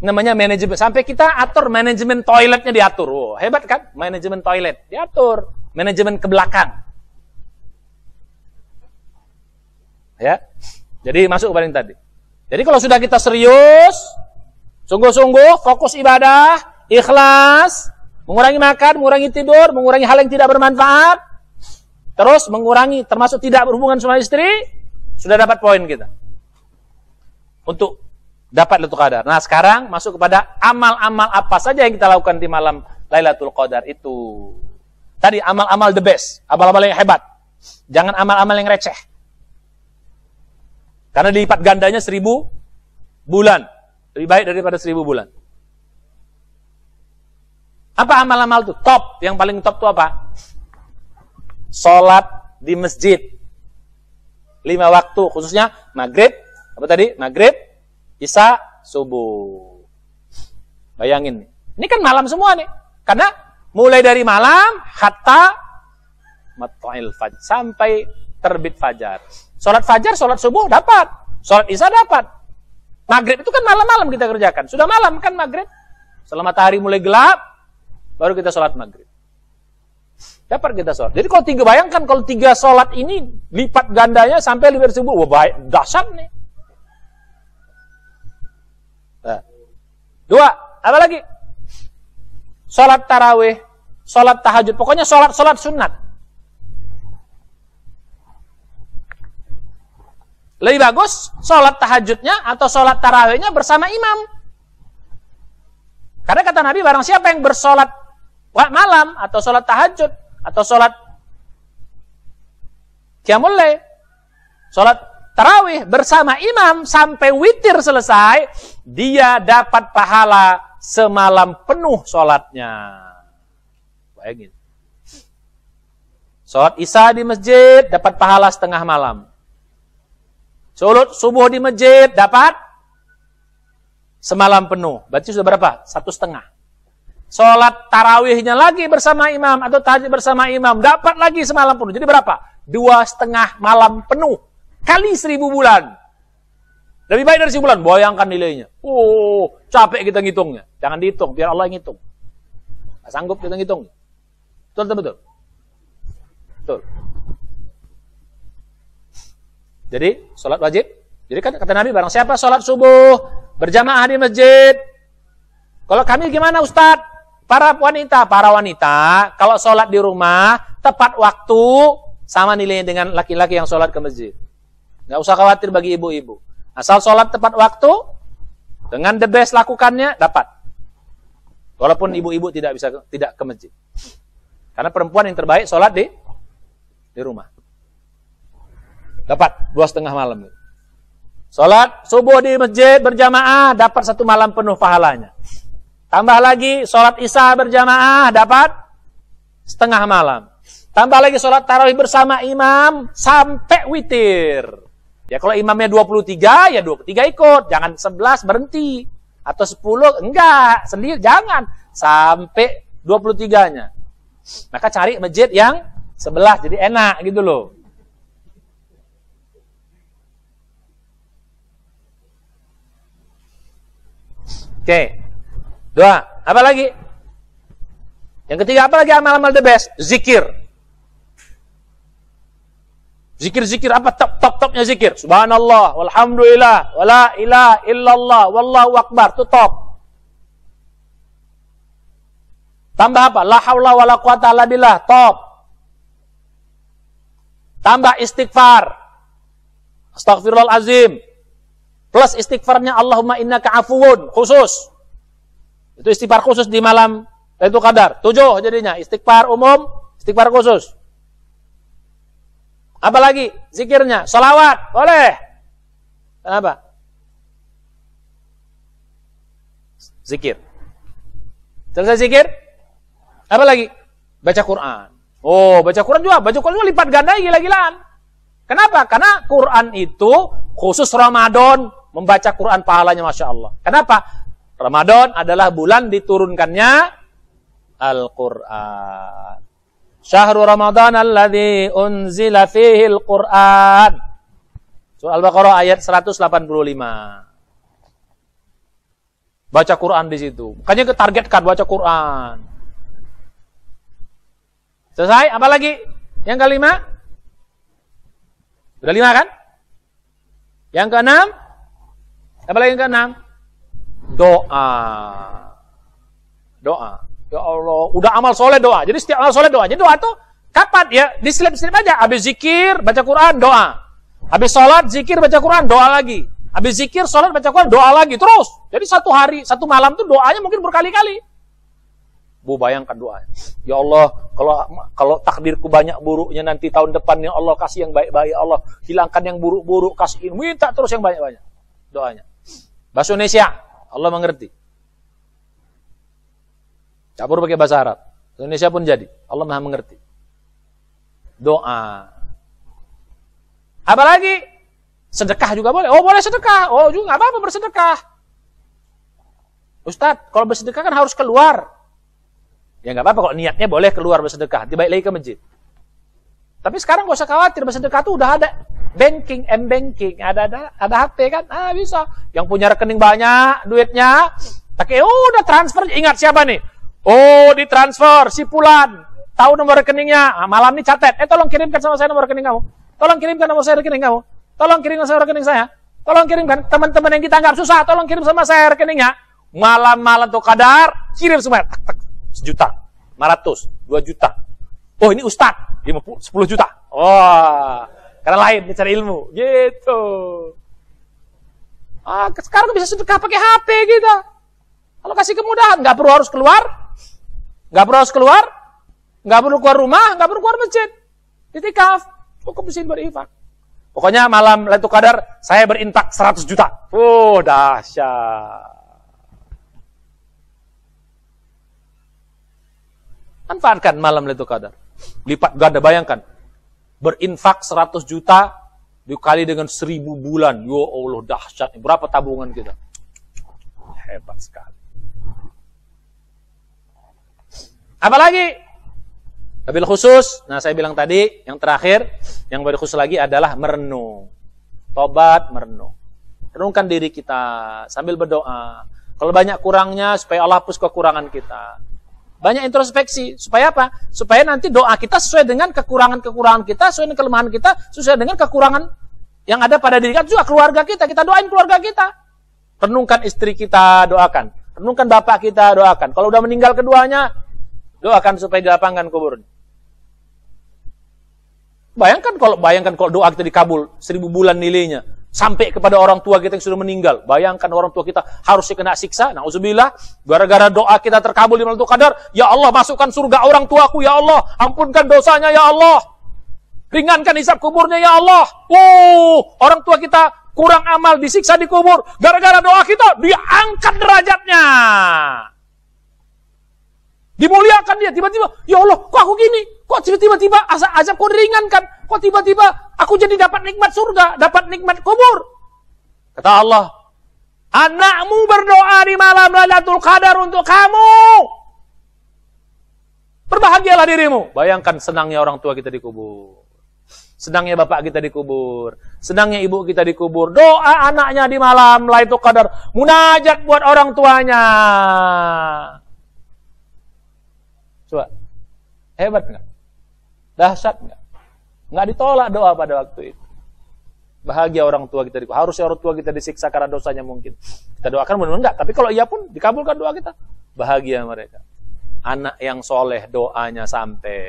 Namanya manajemen. Sampai kita atur manajemen toiletnya diatur. Wow, hebat kan? Manajemen toilet. Diatur. Manajemen ke belakang. Ya. Jadi masuk yang tadi. Jadi kalau sudah kita serius, sungguh-sungguh, fokus ibadah, ikhlas, mengurangi makan, mengurangi tidur, mengurangi hal yang tidak bermanfaat, terus mengurangi, termasuk tidak berhubungan sama istri, sudah dapat poin kita. Untuk dapat Lailatul Qadar. Nah sekarang masuk kepada amal-amal apa saja yang kita lakukan di malam Lailatul Qadar itu. Tadi amal-amal the best, amal-amal yang hebat. Jangan amal-amal yang receh. Karena dilipat gandanya 1000 bulan. Lebih baik daripada 1000 bulan. Apa amal-amal itu? Top. Yang paling top itu apa? Sholat di masjid. 5 waktu. Khususnya maghrib. Apa tadi? Maghrib, isya, subuh. Bayangin. Ini kan malam semua nih. Karena mulai dari malam hatta matla'il fajr. Sampai terbit fajar. Sholat fajar, sholat subuh dapat. Sholat isya dapat. Maghrib itu kan malam-malam kita kerjakan. Sudah malam kan maghrib. Setelah matahari mulai gelap, baru kita sholat maghrib. Dapat kita sholat. Jadi kalau bayangkan kalau 3 sholat ini lipat gandanya sampai 5.000. Wah baik, dahsyat nih. Nah. 2, apa lagi? Sholat tarawih, sholat tahajud. Pokoknya sholat sunat. Lebih bagus sholat tahajudnya atau sholat tarawihnya bersama imam. Karena kata Nabi, barang siapa yang bersolat malam atau sholat tahajud atau sholat qiyamul lail, sholat tarawih bersama imam sampai witir selesai, dia dapat pahala semalam penuh sholatnya. Bayangin. Sholat isya di masjid dapat pahala setengah malam. Sholat subuh di masjid dapat semalam penuh. Berarti sudah berapa? 1,5. Sholat tarawihnya lagi bersama imam atau tahajud bersama imam dapat lagi semalam penuh. Jadi berapa? 2,5 malam penuh kali 1000 bulan. Lebih baik dari 1000 bulan. Bayangkan nilainya. Oh, capek kita ngitungnya. Jangan dihitung, biar Allah yang ngitung. Nggak sanggup kita ngitung. Betul. Betul. Jadi, sholat wajib. Jadi kan kata Nabi, barang siapa sholat subuh berjamaah di masjid. Kalau kami gimana Ustadz? Para wanita, kalau sholat di rumah, tepat waktu, sama nilainya dengan laki-laki yang sholat ke masjid. Nggak usah khawatir bagi ibu-ibu. Asal sholat tepat waktu, dengan the best lakukannya, dapat. Walaupun ibu-ibu tidak ke masjid. Karena perempuan yang terbaik sholat di rumah. Dapat 2,5 malam. Sholat subuh di masjid berjamaah dapat 1 malam penuh pahalanya. Tambah lagi sholat isya berjamaah dapat setengah malam. Tambah lagi sholat tarawih bersama imam sampai witir. Ya kalau imamnya 23 ya 23 ikut, jangan 11 berhenti atau 10 enggak, sendiri jangan sampai 23-nya. Maka cari masjid yang 11 jadi enak gitu loh. Oke. 2. Apa lagi? Yang ketiga apa lagi amal-amal the best? Zikir. Zikir apa top-topnya zikir? Subhanallah, walhamdulillah, wala ilaha illallah, wallahu akbar. Itu top. Tambah apa? La haula wala quwata illa billah. Top. Tambah istighfar. Astaghfirullahalazim. Plus istighfarnya Allahumma innaka afuwun khusus. Itu istighfar khusus di malam Lailatul Qadar. 7 jadinya. Istighfar umum, istighfar khusus. Apa lagi? Zikirnya. Salawat. Boleh. Kenapa? Zikir. Selesai zikir? Apa lagi? Baca Quran. Oh, baca Quran juga. Baca Quran juga lipat ganda gila-gilaan. Kenapa? Karena Quran itu khusus Ramadan membaca Quran pahalanya Masya Allah. Kenapa? Ramadan adalah bulan diturunkannya Al-Quran. Syahrul Ramadan alladzi unzila fihi al-Quran. Surah Al-Baqarah ayat 185. Baca Quran di situ. Makanya ketargetkan baca Quran. Selesai? Apa lagi? Yang kelima? Sudah 5 kan? Yang keenam? Apa lagi yang keenam? Doa. Ya Allah, udah amal soleh doa. Jadi setiap amal soleh doa. Jadi doa tuh kapan ya? Diselip-selip aja. Habis zikir, baca Quran, doa. Habis sholat, zikir, baca Quran, doa lagi. Habis zikir, sholat, baca Quran, doa lagi. Terus. Jadi satu hari, satu malam tuh doanya mungkin berkali-kali. Bu bayangkan doanya. Ya Allah, kalau takdirku banyak buruknya nanti tahun depan ya Allah kasih yang baik-baik, ya Allah hilangkan yang buruk-buruk, kasih minta terus yang banyak-banyak doanya. Bahasa Indonesia Allah mengerti. Campur pakai bahasa Arab. Indonesia pun jadi. Allah Maha mengerti. Doa. Apalagi sedekah juga boleh. Oh boleh sedekah. Oh juga nggak apa-apa bersedekah. Ustadz, kalau bersedekah kan harus keluar. Ya nggak apa-apa kalau niatnya boleh keluar bersedekah. Dibalik lagi ke masjid. Tapi sekarang nggak usah khawatir, bersedekah tuh udah ada banking, m-banking, ada HP kan? Ah bisa. Yang punya rekening banyak, duitnya, pakai udah transfer. Ingat siapa nih? Oh ditransfer si Fulan. Tahu nomor rekeningnya. Malam ini catat. Tolong kirimkan sama saya nomor rekening kamu. Tolong kirimkan nomor saya rekening kamu. Tolong kirimkan sama rekening saya. Tolong kirimkan teman-teman yang kita anggap susah. Tolong kirim sama saya rekeningnya. Malam-malam tuh kadar kirim semua. Tak, tak. 1 juta, 500, 2 juta. Oh ini Ustadz, 10 juta. Wah, karena lain, dia cari ilmu. Gitu. Sekarang bisa sedekah pakai HP kita. Kalau kasih kemudahan, nggak perlu harus keluar. Nggak perlu harus keluar. Nggak perlu keluar rumah, nggak perlu keluar masjid. Itikaf, cukup di sini berinfak. Pokoknya malam Lailatul Qadar, saya berinfak 100 juta. Oh, dahsyat. Manfaatkan malam Lailatul Qadar. Lipat ganda, bayangkan. Berinfak 100 juta dikali dengan 1000 bulan. Ya Allah, dahsyat. Berapa tabungan kita? Hebat sekali. Apalagi? Wabil khusus. Nah, saya bilang tadi, yang terakhir, yang wabil khusus lagi adalah merenung. Tobat, merenung. Renungkan diri kita sambil berdoa. Kalau banyak kurangnya, supaya Allah hapus kekurangan kita. Banyak introspeksi. Supaya apa? Supaya nanti doa kita sesuai dengan kekurangan-kekurangan kita, sesuai dengan kelemahan kita, sesuai dengan kekurangan yang ada pada diri kita, juga keluarga kita. Kita doain keluarga kita. Renungkan istri kita, doakan. Renungkan bapak kita, doakan. Kalau udah meninggal keduanya, doakan supaya dilapangkan kuburnya. Bayangkan kalau doa kita dikabul, 1000 bulan nilainya. Sampai kepada orang tua kita yang sudah meninggal. Bayangkan orang tua kita harus kena siksa. Na'udzubillah. Gara-gara doa kita terkabul di Lailatul Qadar. Ya Allah, masukkan surga orang tuaku. Ya Allah, ampunkan dosanya. Ya Allah, ringankan hisab kuburnya. Ya Allah. Orang tua kita kurang amal, disiksa di kubur. Gara-gara doa kita, diangkat derajatnya. Dimuliakan dia. Tiba-tiba, ya Allah, kok aku gini? Kok tiba-tiba azab kok diringankan? Kok tiba-tiba aku jadi dapat nikmat surga, dapat nikmat kubur? Kata Allah, anakmu berdoa di malam Lailatul Qadar untuk kamu. Berbahagialah dirimu. Bayangkan senangnya orang tua kita dikubur. Senangnya bapak kita dikubur. Senangnya ibu kita dikubur. Doa anaknya di malam Lailatul Qadar. Munajat buat orang tuanya. Coba. Hebat nggak? Dahsyat nggak? Nggak ditolak doa pada waktu itu. Bahagia orang tua kita. Harusnya orang tua kita disiksa karena dosanya mungkin. Kita doakan benar-benar enggak. Tapi kalau iya pun dikabulkan doa kita. Bahagia mereka. Anak yang soleh doanya sampai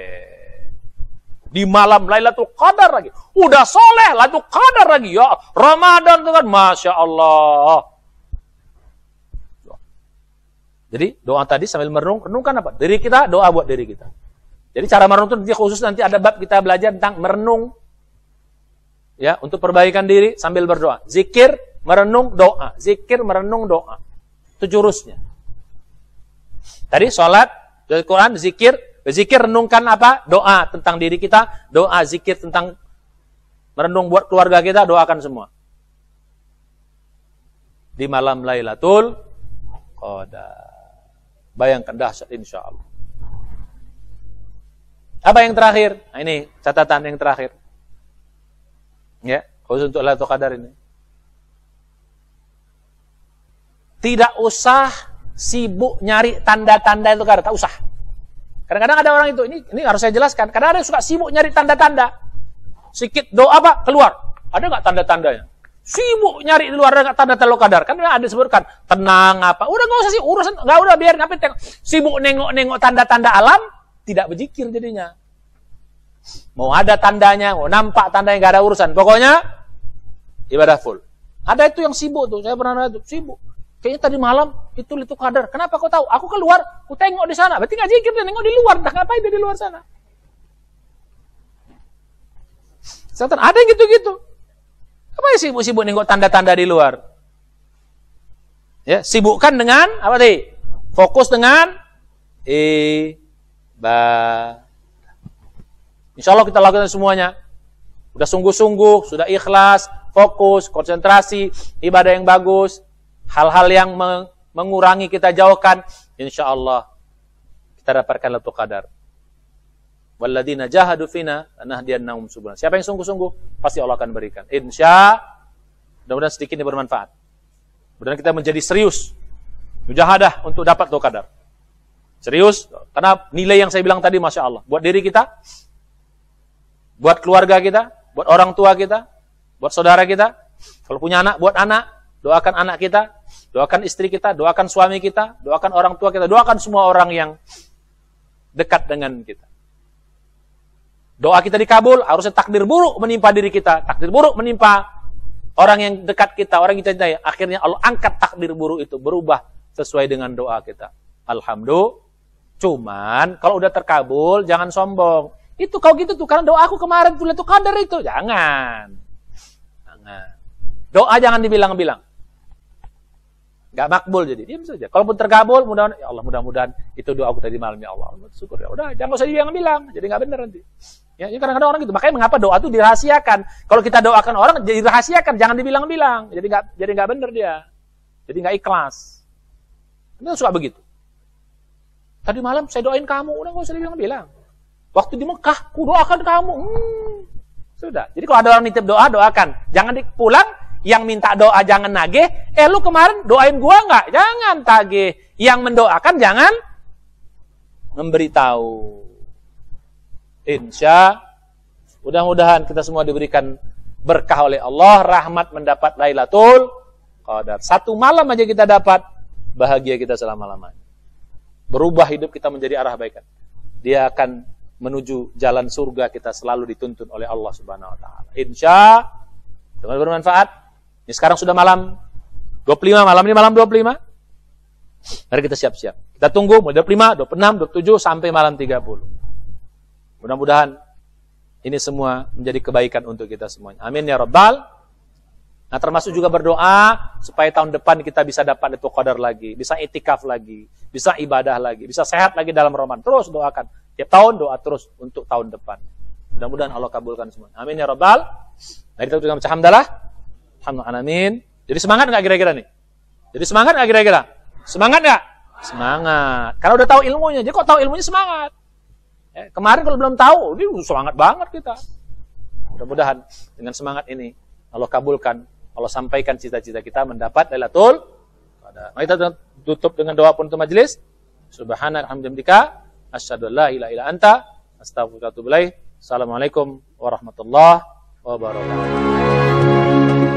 di malam Lailatul Qadar lagi. Udah soleh Lailatul Qadar lagi. Ya Ramadan itu kan Masya Allah. Jadi doa tadi sambil merenungkan apa? Diri kita, doa buat diri kita. Jadi cara merenung itu khusus nanti ada bab kita belajar tentang merenung. Ya, untuk perbaikan diri sambil berdoa. Zikir, merenung, doa. Zikir, merenung, doa. Itu jurusnya. Tadi sholat, Al-Quran, zikir. Zikir renungkan apa? Doa tentang diri kita. Doa, zikir tentang merenung buat keluarga kita. Doakan semua. Di malam Lailatul Qadar. Bayangkan dahsyat insya Allah. Apa yang terakhir? Nah, ini catatan yang terakhir. Ya, khusus untuk Lailatul Qadar ini. Tidak usah sibuk nyari tanda-tanda itu, tak usah. Kadang-kadang ada orang itu, ini harus saya jelaskan. Kadang ada yang suka sibuk nyari tanda-tanda. Sikit doa apa keluar. Ada nggak tanda-tandanya? Sibuk nyari di luar, ada nggak tanda Lailatul Qadar? Kan ada disebutkan tenang apa. Udah nggak usah sih urusan, nggak udah biar ngapain tengok. Sibuk nengok-nengok tanda-tanda alam. Tidak berzikir jadinya. Mau ada tandanya, mau nampak tandanya, gak ada urusan. Pokoknya ibadah full. Ada itu yang sibuk tuh, saya pernah lihat tuh, sibuk. Kayaknya tadi malam itu Lailatul Qadar. Kenapa kau tahu? Aku keluar, aku tengok di sana. Berarti nggak zikir, dia nengok di luar. Dah ngapain dia di luar sana? Setan ada yang gitu-gitu. Apa ya sibuk-sibuk nengok tanda-tanda di luar? Ya, sibukkan dengan apa tadi? Fokus dengan ibadah. Insya Allah kita lakukan semuanya. Sudah sungguh-sungguh, sudah ikhlas, fokus, konsentrasi, ibadah yang bagus. Hal-hal yang mengurangi kita jauhkan. Insya Allah kita dapatkan Lailatul Qadar. Walladzina jahadu fina lanahdiyannahum subulana. Siapa yang sungguh-sungguh, pasti Allah akan berikan. Mudah-mudahan sedikit ini bermanfaat. Mudah-mudahan kita menjadi serius, mujahadah untuk dapat Lailatul Qadar. Serius, karena nilai yang saya bilang tadi, Masya Allah. Buat diri kita, buat keluarga kita, buat orang tua kita, buat saudara kita. Kalau punya anak, buat anak. Doakan anak kita, doakan istri kita, doakan suami kita, doakan orang tua kita, doakan semua orang yang dekat dengan kita. Doa kita dikabul, harusnya takdir buruk menimpa diri kita, takdir buruk menimpa orang yang dekat kita, orang yang kita cintai. Akhirnya Allah angkat takdir buruk itu, berubah sesuai dengan doa kita. Alhamdulillah. Cuman, kalau udah terkabul, jangan sombong. Itu kau gitu tuh, karena doa aku kemarin tuh Lailatul Qadar itu. Jangan. Doa jangan dibilang-bilang. Gak makbul jadi, diam saja. Kalaupun terkabul, mudah-mudahan, ya Allah, mudah-mudahan itu doa aku tadi malam, ya Allah, syukur ya. Udah, jangan usah dibilang-bilang, jadi gak benar nanti. Ya, kadang-kadang orang gitu. Makanya mengapa doa itu dirahasiakan? Kalau kita doakan orang, jadi dirahasiakan, jangan dibilang-bilang. Jadi gak benar dia. Jadi gak ikhlas. Kita suka begitu. Tadi malam saya doain kamu, udah gak usah dibilang-bilang. Waktu di Mekah, ku doakan kamu. Sudah. Jadi kalau ada orang nitip doa, doakan. Jangan pulang. Yang minta doa jangan nagih. Lu kemarin doain gua nggak? Jangan tagih. Yang mendoakan jangan memberitahu. Insya mudah-mudahan kita semua diberikan berkah oleh Allah, rahmat mendapat Lailatul Qadar. Satu malam aja kita dapat, bahagia kita selama-lamanya. Berubah hidup kita menjadi arah baikan. Dia akan menuju jalan surga, kita selalu dituntun oleh Allah Subhanahu wa taala. Insya Allah bermanfaat. Ini sekarang sudah malam 25, malam ini malam 25. Mari kita siap-siap. Kita tunggu mulai 25, 26, 27 sampai malam 30. Mudah-mudahan ini semua menjadi kebaikan untuk kita semuanya. Amin ya Rabbal. Nah, termasuk juga berdoa supaya tahun depan kita bisa dapat Lailatul Qadar lagi, bisa itikaf lagi, bisa ibadah lagi, bisa sehat lagi dalam Ramadan. Terus doakan. Tiap tahun doa terus untuk tahun depan. Mudah-mudahan Allah kabulkan semua. Amin ya Rabbal. Mari kita baca hamdalah. Alhamdulillah, amin. Jadi semangat nggak kira-kira nih? Jadi semangat nggak kira-kira? Semangat nggak? Semangat. Karena udah tahu ilmunya. Jadi kok tahu ilmunya semangat. Kemarin kalau belum tahu, ini semangat banget kita. Mudah-mudahan dengan semangat ini Allah kabulkan, Allah sampaikan cita-cita kita mendapat Lailatul Qadar. Mari kita tutup dengan doa penutup majelis. Subhanaka hamdika, asyhadu an la ilaha illa anta, astaghfiruka wa atubu ilaik. Assalamualaikum warahmatullahi wabarakatuh.